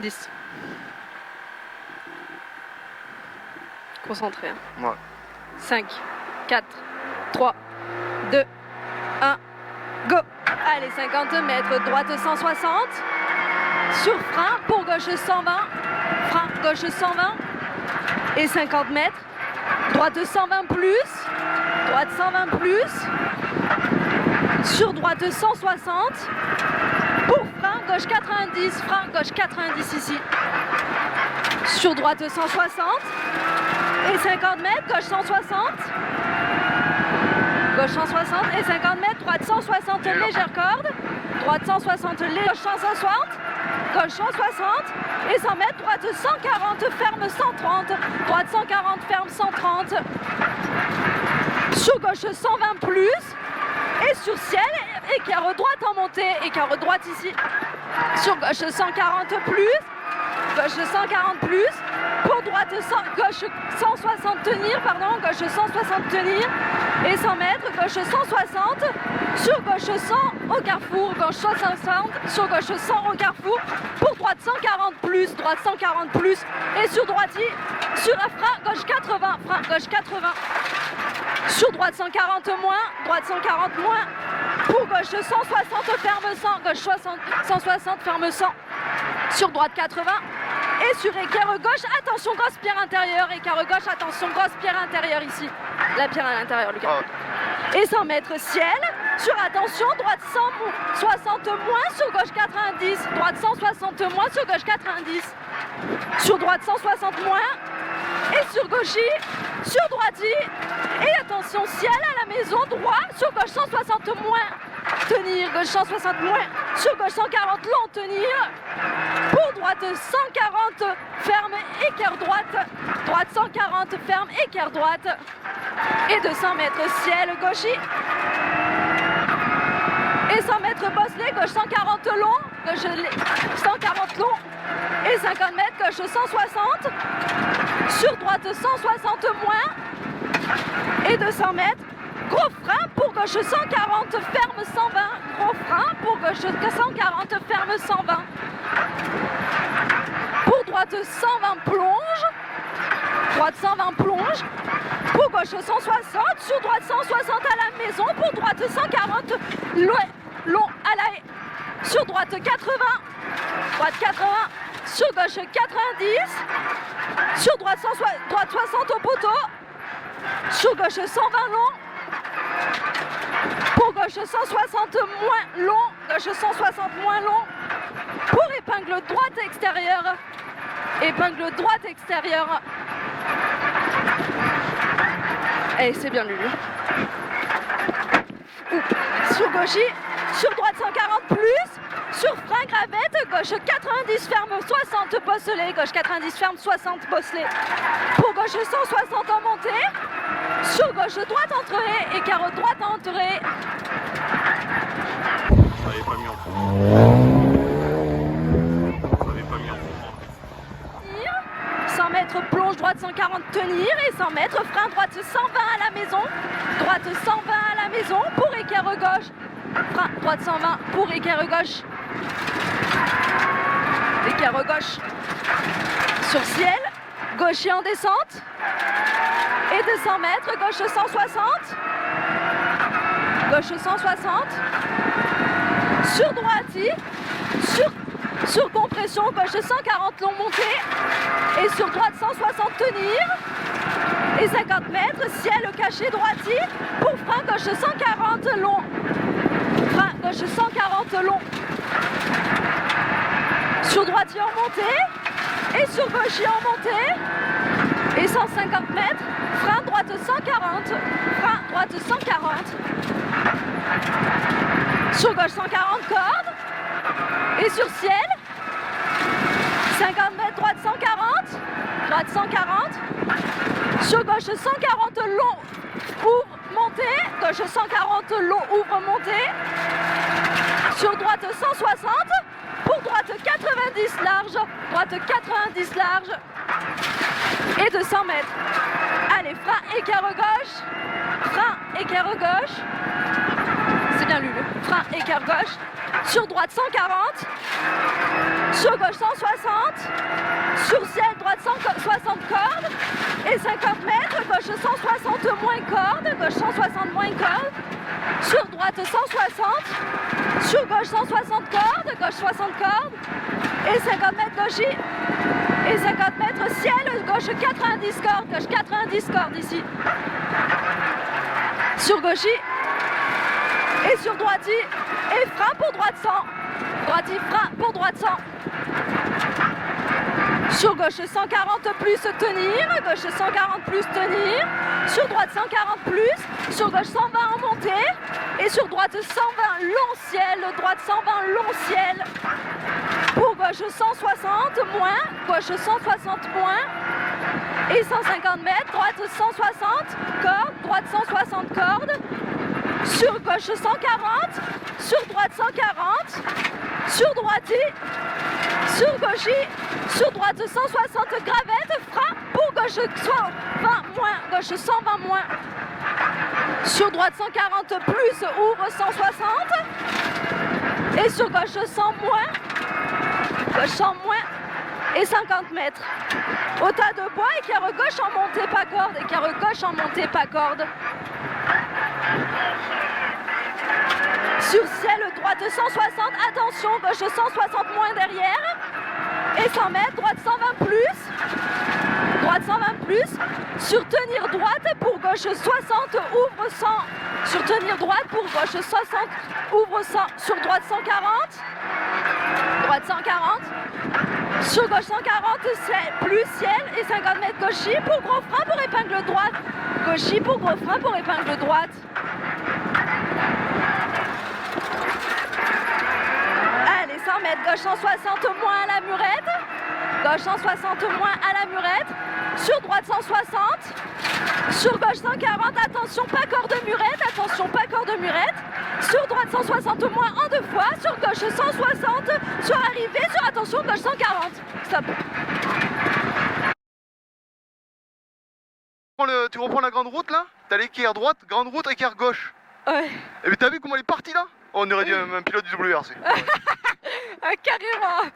10. Concentré. Hein. Ouais. 5, 4, 3, 2, 1, go. Allez, 50 mètres, droite 160. Sur frein, pour gauche 120. Frein, gauche 120. Et 50 mètres. Droite 120 plus. Droite 120 plus. Sur droite 160. Pour frein, gauche 90. Frein, gauche 90 ici. Sur droite 160. Et 50 mètres, gauche 160. Gauche 160 et 50 mètres, droite 160, légère corde. Droite 160, gauche 160. Gauche 160 et 100 mètres, droite 140, ferme 130. Droite 140, ferme 130. Sur gauche 120 plus. Et sur ciel, écart droite en montée, écart droite ici. Sur gauche 140 plus. Gauche 140 plus. Pour droite, gauche 160 tenir, pardon, gauche 160 tenir. Et 100 mètres, gauche 160. Sur gauche 100 au carrefour, gauche 160. Sur gauche 100 au carrefour. Pour droite 140 plus, droite 140 plus. Et sur droite, sur un frein, gauche 80, frein, gauche 80. Sur droite 140 moins, droite 140 moins. Pour gauche 160, ferme 100, gauche 160, ferme 100. Sur droite 80. Et sur écart gauche, attention, grosse pierre intérieure. Écart gauche, attention, grosse pierre intérieure ici. La pierre à l'intérieur, Lucas. Et 100 mètres ciel. Sur attention, droite 160 moins, sur gauche 90. Droite 160 moins, sur gauche 90. Sur droite 160 moins. Et sur gauche, sur droite. Et attention, ciel à la maison, droit, sur gauche 160 moins. Tenir, gauche 160 moins. Sur gauche 140 long, tenir. Pour droite 140, ferme, écart droite. Droite 140, ferme, écart droite. Et 200 mètres ciel, gauche. Et 100 mètres bosselet, gauche 140 long. Gauche 140 long. Et 50 mètres, gauche 160. Sur droite 160 moins. Et 200 mètres. Gros frein pour gauche 140, ferme 120. Gros frein pour gauche 140, ferme 120. Pour droite 120 plonge. Droite 120 plonge. Pour gauche 160. Sur droite 160 à la maison. Pour droite 140 long à la haie. Sur droite 80. Droite 80. Sur gauche 90. Sur droite 60 au poteau. Sur gauche 120 long. Pour gauche 160 moins long, gauche 160 moins long. Pour épingle droite extérieure. Épingle droite extérieure. Et c'est bien lui. Sur gauche, sur droite 140 plus. Sur frein gravette, gauche 90 ferme 60 bosselet. Gauche 90 ferme 60 bosselet. Pour gauche 160 en montée. Sur gauche droite entrée, écart droite entrée. Ça avait pas mis en fond. Ça avait pas mis en fond. 100 mètres plonge, droite 140 tenir. Et 100 mètres frein, droite 120 à la maison. Droite 120 à la maison pour écart gauche. Frein, droite 120 pour écart gauche. Écart gauche. Sur ciel, gaucher en descente. Et 200 mètres, gauche 160. Gauche 160. Sur droite, sur compression, gauche 140 long montée. Et sur droite 160 tenir. Et 50 mètres, ciel caché droite. Pour frein, gauche 140 long. Frein, gauche 140 long. Sur droite en montée. Et sur gauche en montée. Et 150 mètres, frein droite 140, frein droite 140. Sur gauche 140 cordes. Et sur ciel, 50 mètres, droite 140, droite 140. Sur gauche 140 long, ouvre, montée. Gauche 140 long, ouvre, montée. Sur droite 160. Pour droite 90 large, droite 90 large. Et 200 mètres. Allez, frein, écart gauche. Frein, écart gauche. C'est bien lui, le frein, écart gauche. Sur droite 140. Sur gauche 160. Sur ciel, droite 160 cordes. Et 50 mètres, gauche 160 moins corde. Gauche 160 moins corde. Sur droite 160. Sur gauche 160 cordes. Gauche 60 cordes. Et 50 mètres gauchis. Et 50 mètres ciel, gauche 90 cordes. Gauche 90 cordes ici. Sur gauchis. Et sur droiti. Et frein pour droite 100. Droiti, frein pour droite 100. Sur gauche 140 plus tenir, gauche 140 plus tenir, sur droite 140 plus, sur gauche 120 en montée, et sur droite 120 long ciel, droite 120 long ciel, pour gauche 160 moins, gauche 160 moins, et 150 mètres, droite 160, corde, droite 160 cordes, sur gauche 140, sur droite 140, sur droiti, sur gauchis, sur droite 160 gravette, frein pour gauche 120 moins, gauche 120 moins, sur droite 140 plus, ouvre 160, et sur gauche 100 moins, gauche 100 moins, et 50 mètres. Au tas de bois, écart gauche en montée pas corde, écart gauche en montée pas corde. Sur ciel, droite 160, attention, gauche 160 moins derrière. Et 100 mètres, droite 120 plus. Droite 120 plus. Sur tenir droite pour gauche 60, ouvre 100. Sur tenir droite pour gauche 60, ouvre 100. Sur droite 140. Droite 140. Sur gauche 140, plus ciel et 50 mètres gauchis pour gros frein pour épingle droite. Gauchis pour gros frein pour épingle droite. Allez, 100 mètres, gauche 160 moins à la murette. Gauche 160 moins à la murette. Sur droite 160. Sur gauche 140, attention, pas corps de murette. Attention, pas corps de murette. Sur droite 160 moins en deux fois. Sur gauche 160. Sur arrivée, sur attention, gauche 140. Stop. Tu reprends la grande route là, t'as l'équerre droite, grande route, équerre gauche. Ouais. Et puis t'as vu comment elle est partie là? On aurait dit un pilote du WRC. Carrément.